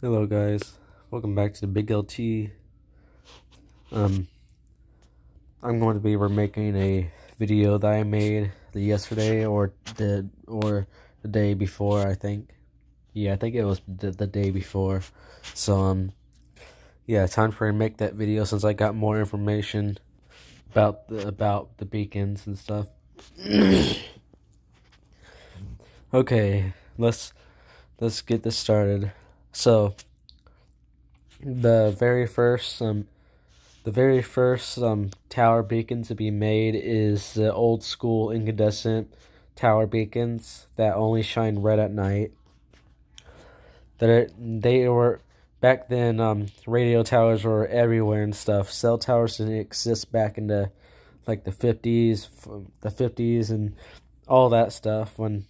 Hello guys, welcome back to the Big LT. Um, I'm going to be remaking a video that I made yesterday or the day before, I think. Yeah, I think it was the day before. So yeah, time for me to make that video since I got more information about the beacons and stuff. Okay, let's get this started. So the very first tower beacon to be made is the old school incandescent tower beacons that only shine red at night. They were back then. Radio towers were everywhere and stuff. Cell towers didn't exist back in the like the 50s and all that stuff when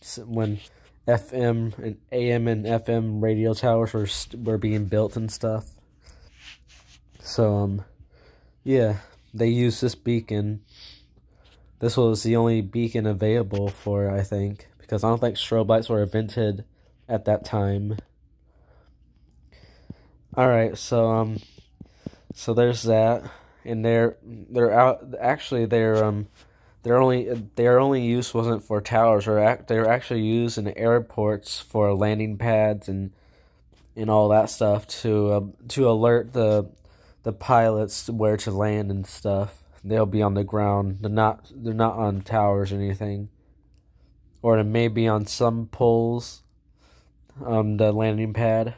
FM and AM and FM radio towers were being built and stuff. So yeah, they used this beacon. This was the only beacon available for, I think, because I don't think strobe lights were invented at that time. All right, so there's that, and their only use wasn't for towers, or they're actually used in airports for landing pads and all that stuff to alert the pilots where to land and stuff. They'll be on the ground. They're not on towers or anything. Or they may be on some poles on the landing pad.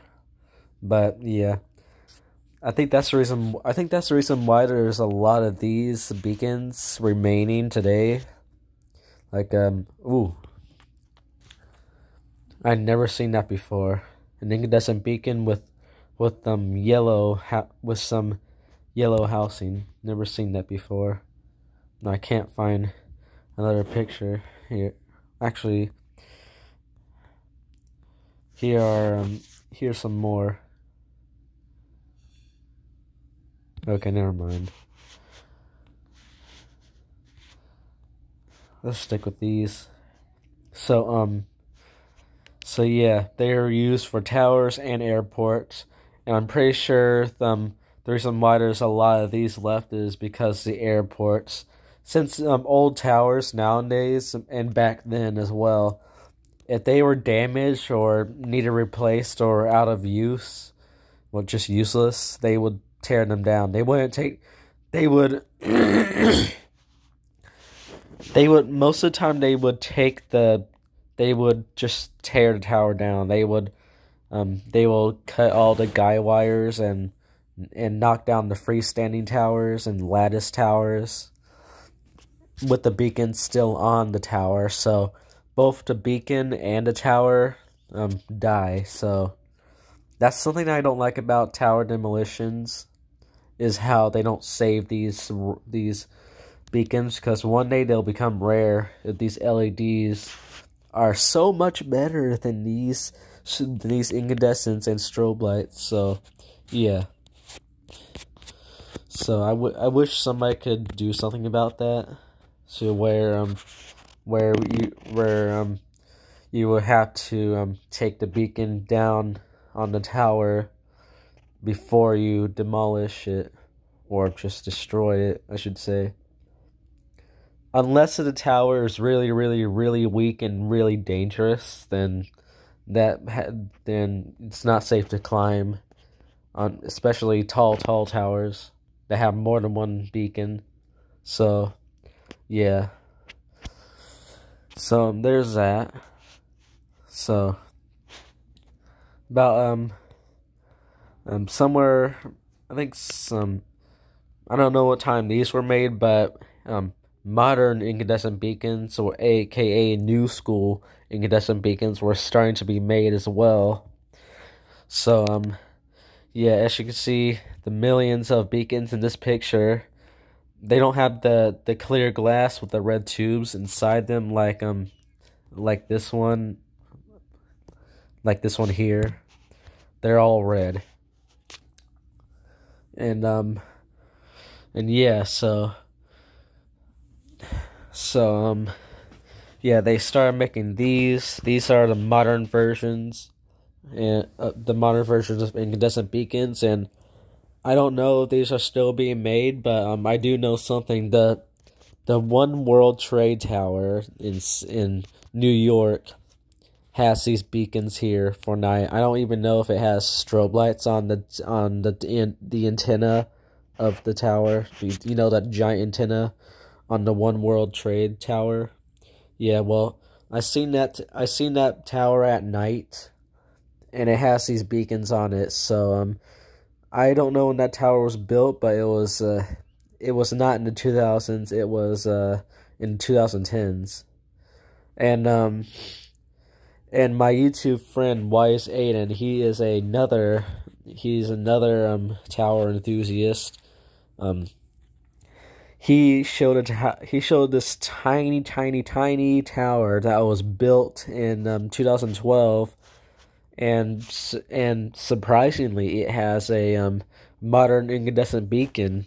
But yeah. I think that's the reason why there's a lot of these beacons remaining today. Like ooh. I'd never seen that before. An incandescent beacon with some yellow housing. Never seen that before. No, I can't find another picture here. Actually, here's some more. Okay, never mind. Let's stick with these. So yeah, they are used for towers and airports, and I'm pretty sure the reason why there's a lot of these left is because the airports, since old towers nowadays and back then as well, if they were damaged or needed replaced or out of use, well, just useless, they would tear them down. They wouldn't take, they would, they would, most of the time they would they would just tear the tower down. They will cut all the guy wires and knock down the freestanding towers and lattice towers with the beacon still on the tower. So both the beacon and the tower die. So that's something I don't like about tower demolitions, is how they don't save these beacons, because one day they'll become rare if these LEDs are so much better than these incandescents and strobe lights. So yeah, so I wish somebody could do something about that, so where you would have to take the beacon down on the tower before you demolish it, or just destroy it, I should say. Unless the tower is really, really, really weak and really dangerous, then then it's not safe to climb on, especially tall towers that have more than one beacon. So yeah. So there's that. So about somewhere, I think I don't know what time these were made, but modern incandescent beacons, or aka new school incandescent beacons, were starting to be made as well. So yeah, as you can see, the millions of beacons in this picture, they don't have the clear glass with the red tubes inside them like this one here. They're all red. And yeah, yeah, they started making these. These are the modern versions. and the modern versions of incandescent beacons, and I don't know if these are still being made, but I do know something. The One World Trade Tower in New York has these beacons here for night. I don't even know if it has strobe lights on the antenna of the tower. You know that giant antenna on the One World Trade Tower? Yeah, well, I seen that tower at night, and it has these beacons on it. So I don't know when that tower was built, but it was not in the 2000s. It was in 2010s. And my YouTube friend Wise Aiden, he's another tower enthusiast. He showed this tiny tower that was built in 2012, and surprisingly, it has a modern incandescent beacon.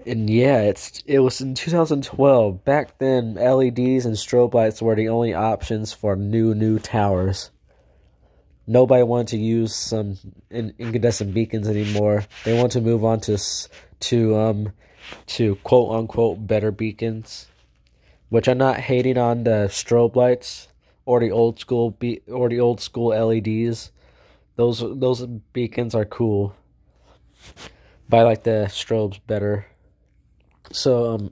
And yeah, it was in 2012. Back then, LEDs and strobe lights were the only options for new towers. Nobody wanted to use some incandescent beacons anymore. They want to move on to quote unquote better beacons, which I'm not hating on the strobe lights or the old school LEDs. Those beacons are cool, but I like the strobes better. So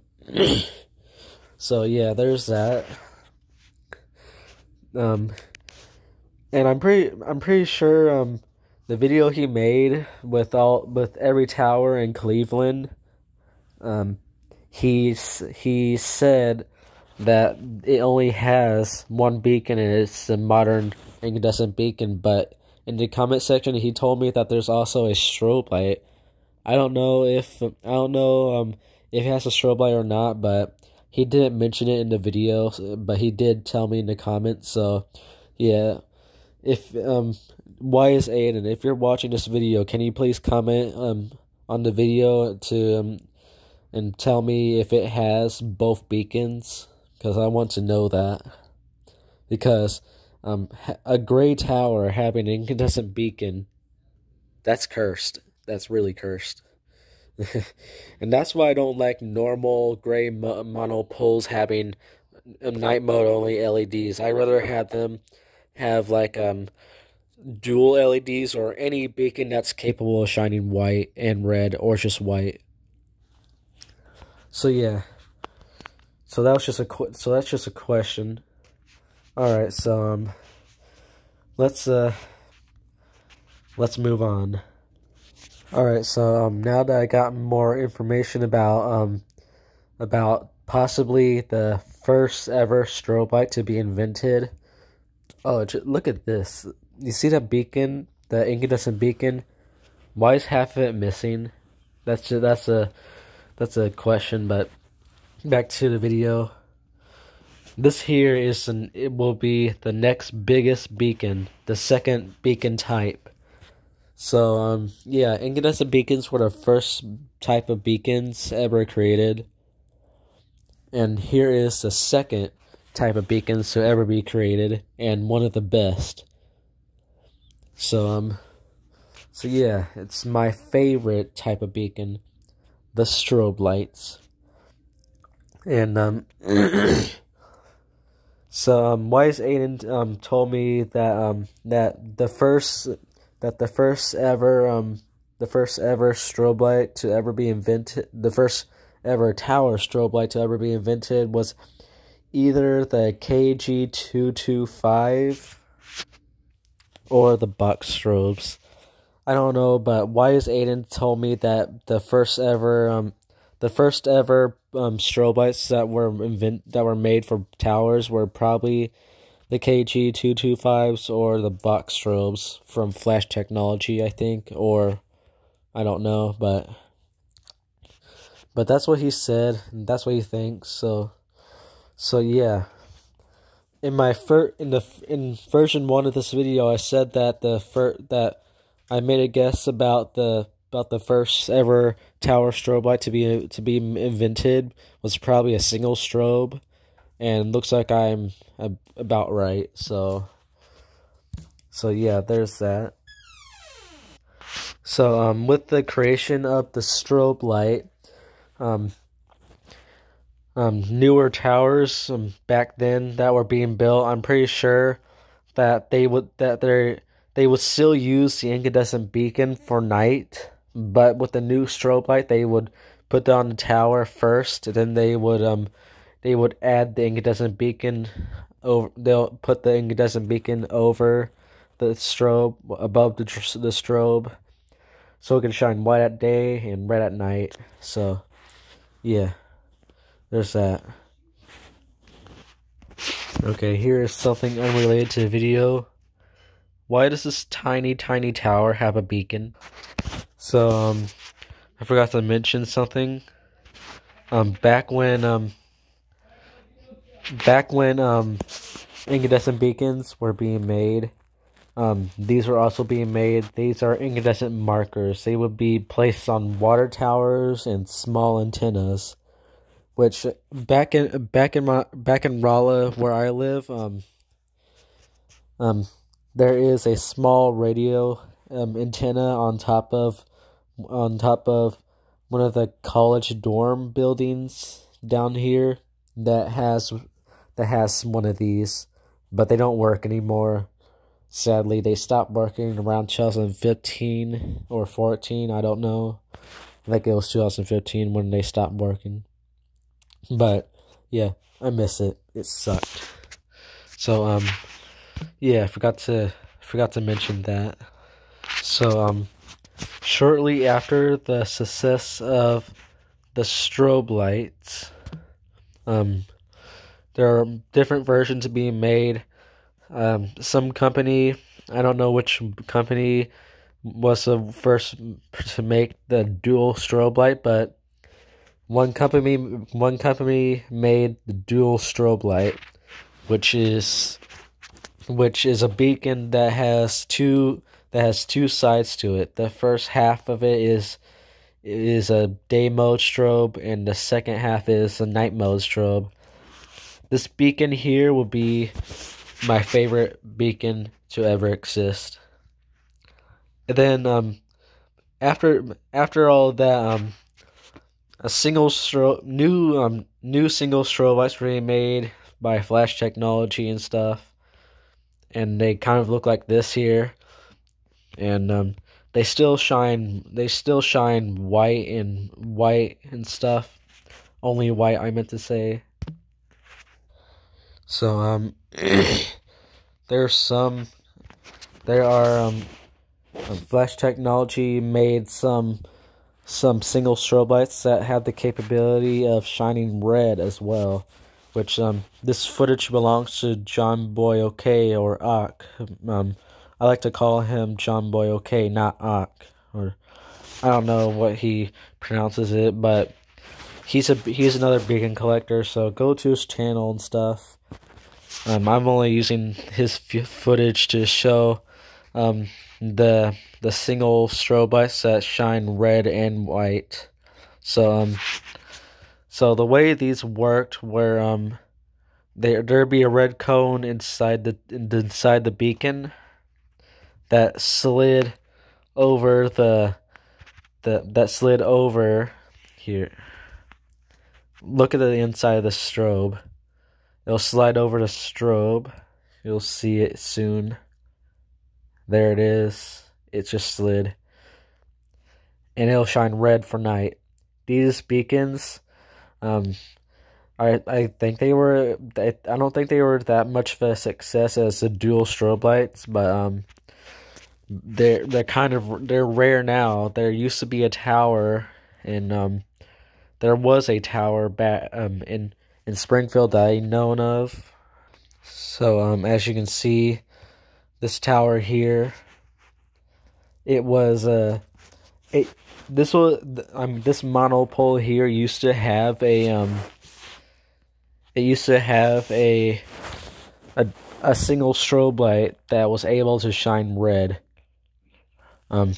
so yeah, there's that. And I'm pretty sure the video he made with every tower in Cleveland, he said that it only has one beacon and it's a modern incandescent beacon, but in the comment section he told me that there's also a strobe light. I don't know if it has a strobe light or not, but he didn't mention it in the video, but he did tell me in the comments. So yeah, if Wise Aiden, if you're watching this video, can you please comment on the video to and tell me if it has both beacons, because I want to know that. Because a gray tower having an incandescent beacon, that's cursed. That's really cursed. And that's why I don't like normal gray monopoles having night mode only LEDs. I'd rather have them have like dual LEDs or any beacon that's capable of shining white and red or just white. So yeah. So that's just a question. All right, so let's move on. All right, so now that I got more information about possibly the first ever strobe light to be invented. Oh, look at this! You see that beacon, the incandescent beacon? Why is half of it missing? That's a question. But back to the video. This here it will be the next biggest beacon, the second beacon type. So, yeah, incandescent beacons were the first type of beacons ever created. And here is the second type of beacons to ever be created, and one of the best. So, so yeah, it's my favorite type of beacon, the strobe lights. And, so, Wise Aiden, told me that, that the first ever strobe light to ever be invented, the first ever tower strobe light to ever be invented was either the KG225 or the box strobes. I don't know, but Wise Aiden told me that the first ever strobe lights that were made for towers were probably the KG225s or the box strobes from Flash Technology, I think, or I don't know, but that's what he said, and that's what he thinks. So yeah. In version 1 of this video, I said that that I made a guess about the first ever tower strobe light to be invented was probably a single strobe. And looks like I'm about right. So So yeah, there's that. So with the creation of the strobe light, um, newer towers back then that were being built, I'm pretty sure that they would still use the incandescent beacon for night, but with the new strobe light, they would put that on the tower first, and then they would add the incandescent beacon over. They'll put the incandescent beacon over the strobe, above the strobe, so it can shine white at day and red at night. So yeah, there's that. Okay, here is something unrelated to the video. Why does this tiny tower have a beacon? So I forgot to mention something. Back when incandescent beacons were being made, these were also being made. These are incandescent markers. They would be placed on water towers and small antennas. Which back in Rolla where I live, there is a small radio antenna on top of one of the college dorm buildings down here that has one of these, but they don't work anymore. Sadly, they stopped working around 2015 or 14. I don't know. I think it was 2015 when they stopped working. But yeah, I miss it. It sucked. So yeah, I forgot to mention that. So shortly after the success of the strobe lights, there are different versions being made. Some company, I don't know which company was the first to make the dual strobe light, but one company made the dual strobe light, which is a beacon that has two sides to it. The first half of it is a day mode strobe, and the second half is a night mode strobe. This beacon here will be my favorite beacon to ever exist. And then after all of that, a single strobe new single strobe lights were made by Flash Technology and stuff, and they kind of look like this here, and they still shine white and stuff. Only white, I meant to say. So Flash Technology made some single strobe lights that have the capability of shining red as well, which this footage belongs to John Boy OK, or Ock. I like to call him John Boy OK, not Ock, or I don't know what he pronounces it, but he's another beacon collector, so go to his channel and stuff. I'm only using his footage to show the single strobe lights that shine red and white. So the way these worked, where there'd be a red cone inside the beacon that slid over here. Look at the inside of the strobe. It'll slide over the strobe. You'll see it soon. There it is. It just slid. And it'll shine red for night. These beacons, I think they were. I don't think they were that much of a success as the dual strobe lights, but they're rare now. There used to be a tower, and there was a tower back in Springfield that I know of. So as you can see, this tower here, this monopole here used to have a single strobe light that was able to shine red. I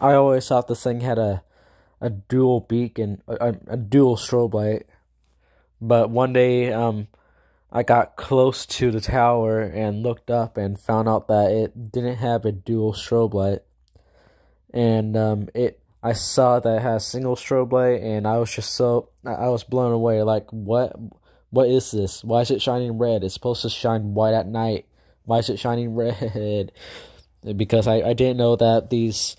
always thought this thing had a dual beacon, a dual strobe light. But one day, I got close to the tower and looked up and found out that it didn't have a dual strobe light. And I saw that it had a single strobe light, and I was blown away. Like, what is this? Why is it shining red? It's supposed to shine white at night. Why is it shining red? Because I didn't know that these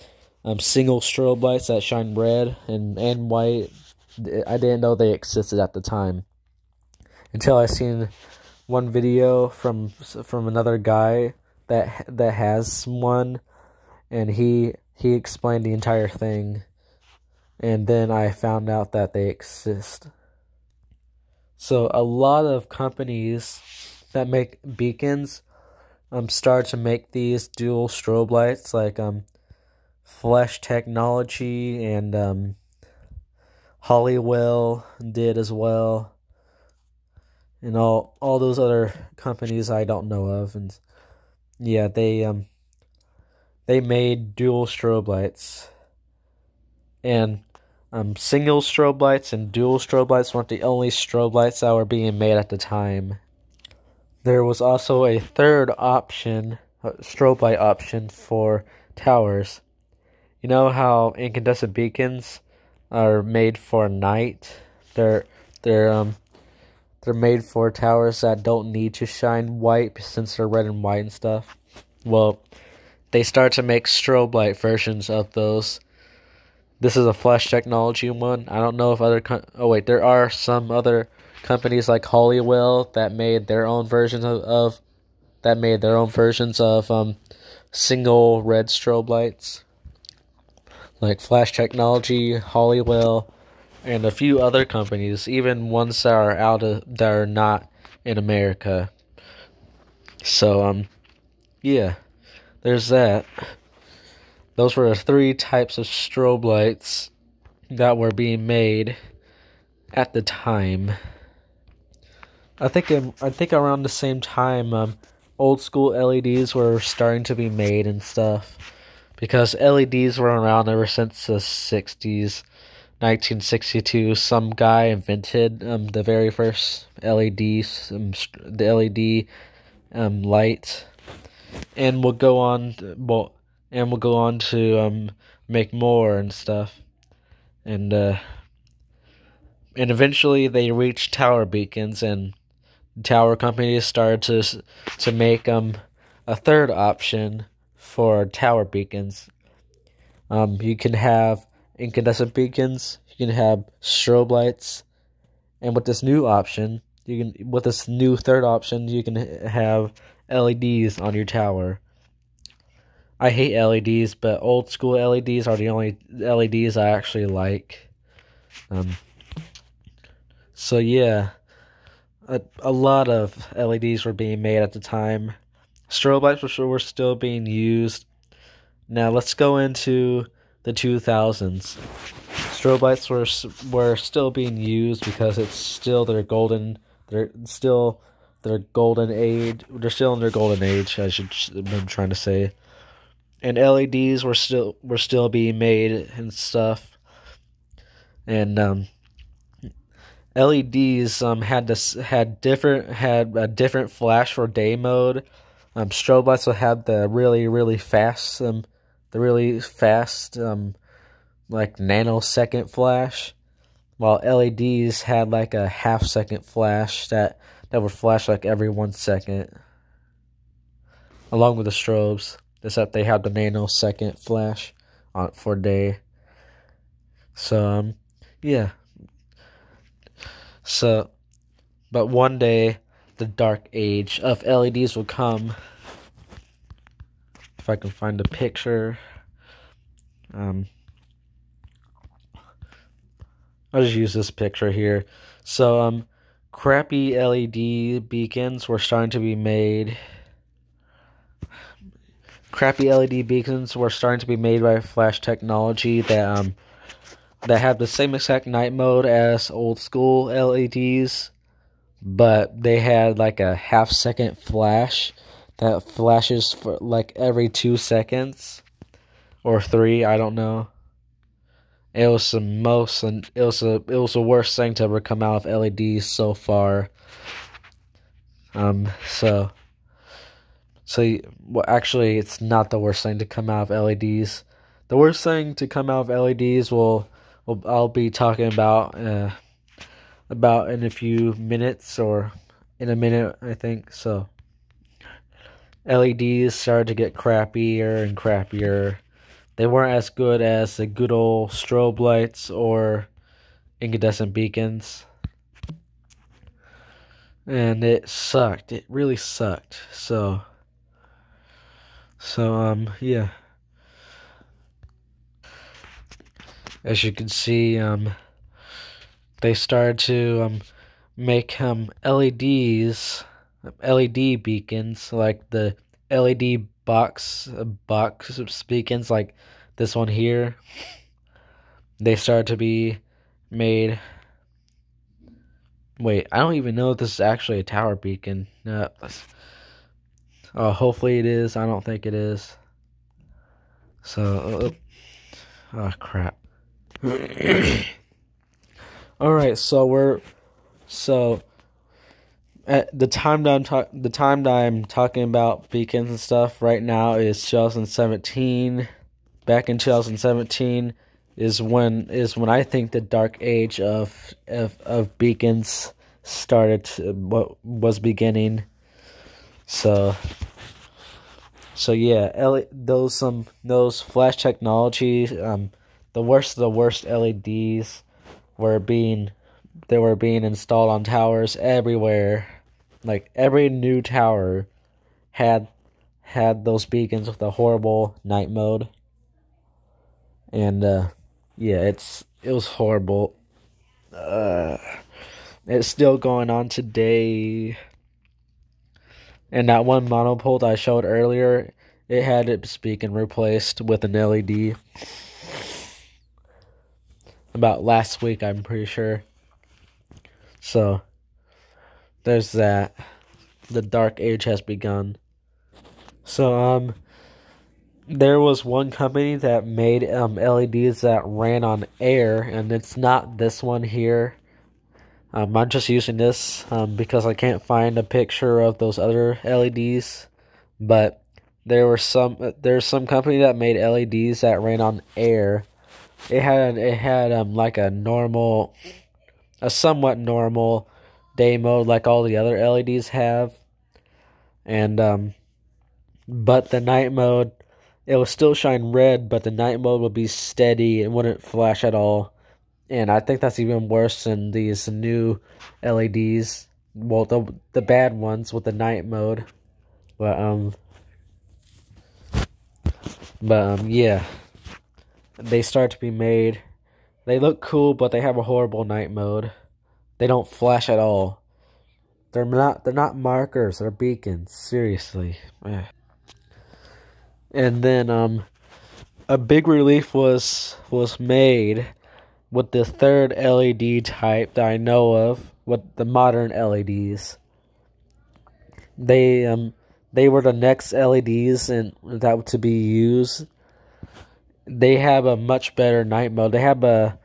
single strobe lights that shine red and white, I didn't know they existed at the time. Until I seen one video from another guy that has one, and he explained the entire thing, and then I found out that they exist. So a lot of companies that make beacons start to make these dual strobe lights, like Flash Technology and Hollywell did as well. And all those other companies I don't know of, and yeah, they made dual strobe lights, and single strobe lights and dual strobe lights weren't the only strobe lights that were being made at the time. There was also a third option, strobe light option for towers. You know how incandescent beacons are made for night? They're made for towers that don't need to shine white since they're red and white and stuff. Well, they start to make strobe light versions of those. This is a Flash Technology one. I don't know if there are some other companies like Hollywell that made their own versions of single red strobe lights. Like Flash Technology, Hollywell, and a few other companies, even ones that are not in America. So yeah, there's that. Those were 3 types of strobe lights that were being made at the time. I think around the same time, old school LEDs were starting to be made and stuff, because LEDs were around ever since the 60s. 1962, some guy invented the very first LEDs, the LED light, and we'll go on to make more and stuff, and eventually they reached tower beacons, and tower companies started to make a third option for tower beacons. You can have incandescent beacons, you can have strobe lights, and with this new third option, you can have LEDs on your tower. I hate LEDs, but old school LEDs are the only LEDs I actually like. So yeah, a lot of LEDs were being made at the time. Strobe lights were still being used. Now let's go into the 2000s. Strobe lights were still being used because it's still their golden. They're still their golden age. They're still in their golden age. I'm trying to say. And LEDs were still being made and stuff. And LEDs had a different flash for day mode. Strobe lights will have the really fast like nanosecond flash, while LEDs had like a half-second flash that would flash like every 1 second, along with the strobes, except they have the nanosecond flash for day. So yeah. So, but one day the dark age of LEDs will come. If I can find a picture. I'll just use this picture here. So, crappy LED beacons were starting to be made. Crappy LED beacons were starting to be made by Flash Technology that have the same exact night mode as old school LEDs, but they had like a half-second flash that flashes for like every 2 seconds or 3. I don't know. It was the worst thing to ever come out of LEDs so far. So well, actually, it's not the worst thing to come out of LEDs. The worst thing to come out of LEDs I'll be talking about in a few minutes, or in a minute, I think. So LEDs started to get crappier and crappier. They weren't as good as the good old strobe lights or incandescent beacons. And it sucked. It really sucked. So yeah. As you can see, they started to make LEDs, LED beacons, like the LED box beacons, like this one here. They started to be made. Wait, I don't even know if this is actually a tower beacon. No, hopefully it is. I don't think it is. So, oh crap. All right, so at the time that I'm talking about beacons and stuff right now is 2017. Back in 2017 is when I think the dark age of beacons started was beginning. So yeah, those flash technologies, the worst of the worst LEDs were being installed on towers everywhere. Like every new tower had those beacons with a horrible night mode. And yeah, it was horrible. It's still going on today. And that one monopole that I showed earlier, it had its beacon replaced with an LED. About last week, I'm pretty sure. So there's that. The dark age has begun. So there was one company that made LEDs that ran on air, and it's not this one here. I'm just using this because I can't find a picture of those other LEDs. But there's some company that made LEDs that ran on air. It had like a somewhat normal day mode like all the other LEDs have, and but the night mode, it would still shine red, but the night mode would be steady and wouldn't flash at all. And I think that's even worse than these new LEDs. Well, the bad ones with the night mode. But yeah. They start to be made. They look cool, but they have a horrible night mode. They don't flash at all. They're not markers, they're beacons, seriously. And then a big relief was made with the third LED type that I know of, with the modern LEDs. They were the next LEDs and that to be used. They have a much better night mode. They have a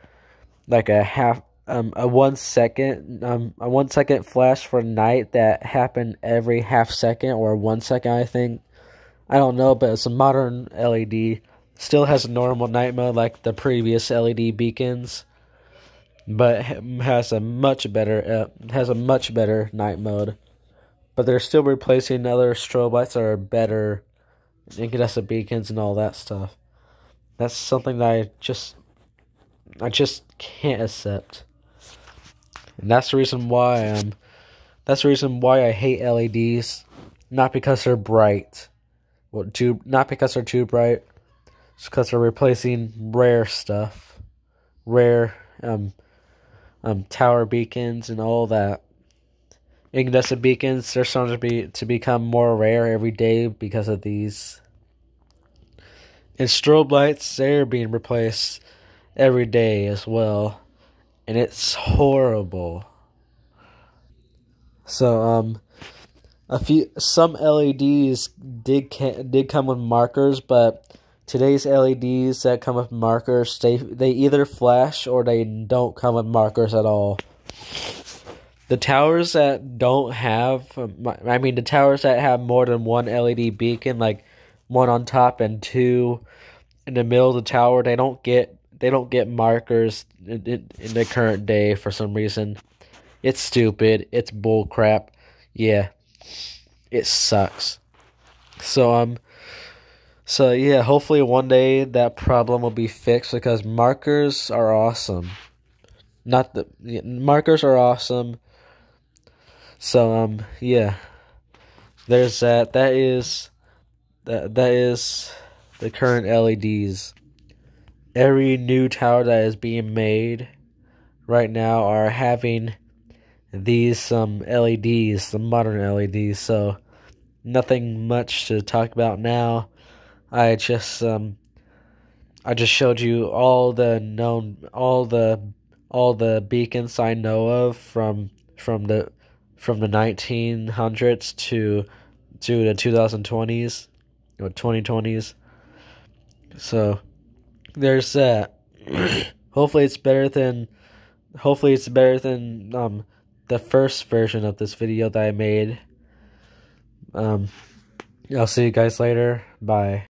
1 second flash for night that happened every half second or 1 second, I think. I don't know, but it's a modern LED. Still has a normal night mode like the previous LED beacons, but has a much better night mode. But they're still replacing other strobe lights that are better, incandescent beacons and all that stuff. That's something that I just can't accept. And that's the reason why I hate LEDs. Not because they're bright. Not because they're too bright. It's because they're replacing rare stuff. Rare tower beacons and all that. Incandescent beacons, they're starting to become more rare every day because of these. And strobe lights, they're being replaced every day as well. And it's horrible. So, some LEDs did come with markers, but today's LEDs that come with markers, they either flash or they don't come with markers at all. The towers that don't have, the towers that have more than one LED beacon, like one on top and two in the middle of the tower, they don't get markers in the current day for some reason. It's stupid. It's bull crap. Yeah, it sucks. So so yeah, hopefully one day that problem will be fixed because markers are awesome. Not the markers are awesome. So yeah, there's that. That is the current LEDs. Every new tower that is being made right now are having these some LEDs, some modern LEDs. So nothing much to talk about now. I just showed you all the beacons I know of from the 1900s to the 2020s or 2020s. So there's that. Hopefully it's better than the first version of this video that I made. I'll see you guys later. Bye.